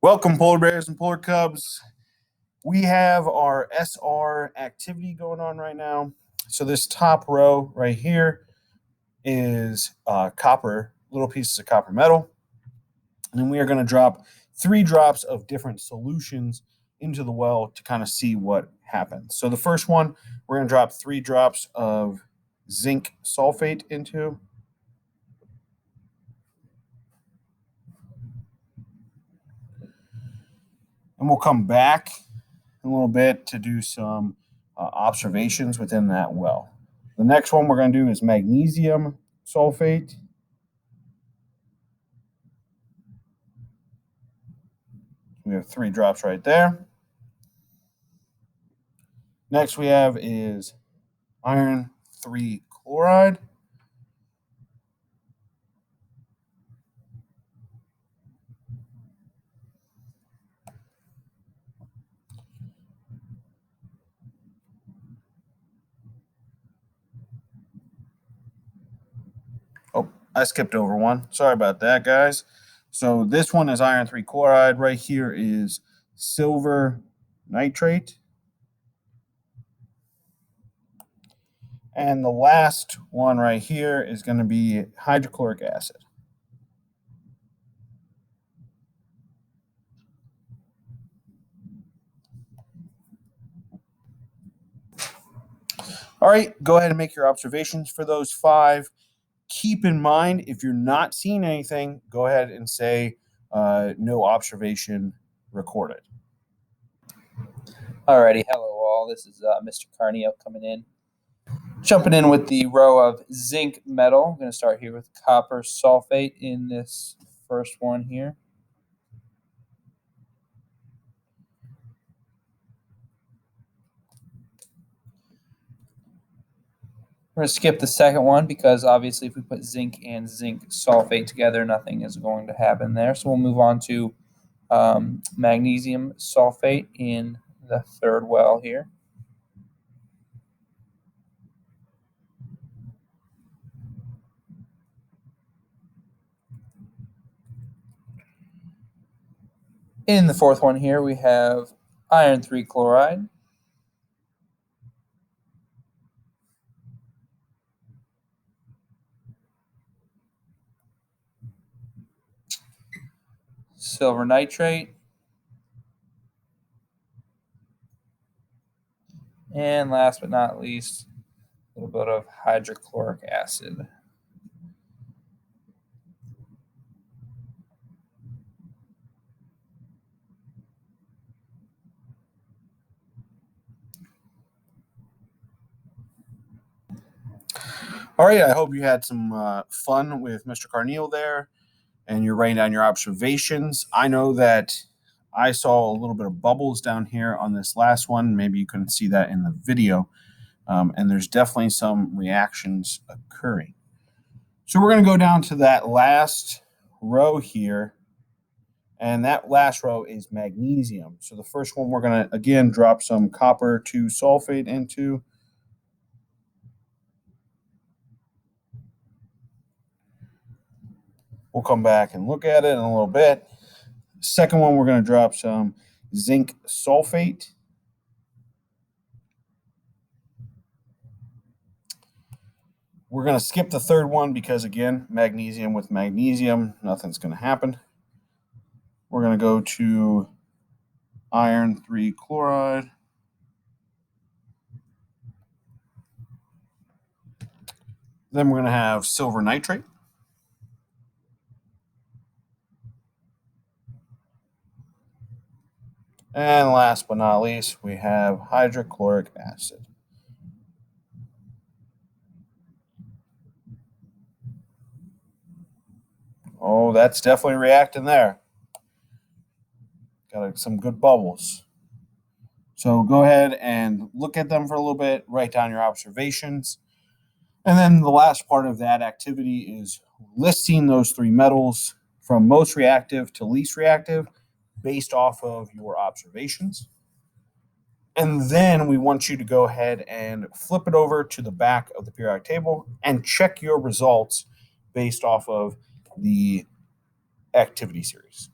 Welcome, polar bears and polar cubs. We have our SR activity going on right now. So this top row right here is copper, little pieces of copper metal. And then we are going to drop 3 drops of different solutions into the well to kind of see what happens. So the first one, we're going to drop 3 drops of zinc sulfate into. And we'll come back in a little bit to do some observations within that well. The next one we're going to do is magnesium sulfate. We have 3 drops right there. Next we have is iron 3 chloride. Oh, I skipped over one. Sorry about that, guys. So this one is iron 3 chloride. Right here is silver nitrate. And the last one right here is going to be hydrochloric acid. All right, go ahead and make your observations for those 5. Keep in mind, if you're not seeing anything, go ahead and say no observation recorded. Alrighty, hello all. This is Mr. Carneo coming in. Jumping in with the row of zinc metal. I'm going to start here with copper sulfate in this first one here. We're going to skip the second one because obviously if we put zinc and zinc sulfate together, nothing is going to happen there. So we'll move on to magnesium sulfate in the third well here. In the fourth one here, we have iron 3 chloride. Silver nitrate. And last but not least, a little bit of hydrochloric acid. All right, I hope you had some fun with Mr. Carneal there, and you're writing down your observations. I know that I saw a little bit of bubbles down here on this last one. Maybe you couldn't see that in the video, and there's definitely some reactions occurring. So we're going to go down to that last row here, and that last row is magnesium. So the first one we're going to, again, drop some copper 2 sulfate into. We'll come back and look at it in a little bit. Second one, we're going to drop some zinc sulfate. We're going to skip the third one because, again, magnesium with magnesium, nothing's going to happen. We're going to go to iron 3 chloride. Then we're going to have silver nitrate. And last but not least, we have hydrochloric acid. Oh, that's definitely reacting there. Got some good bubbles. So go ahead and look at them for a little bit, write down your observations. And then the last part of that activity is listing those 3 metals from most reactive to least reactive based off of your observations. And then we want you to go ahead and flip it over to the back of the periodic table and check your results based off of the activity series.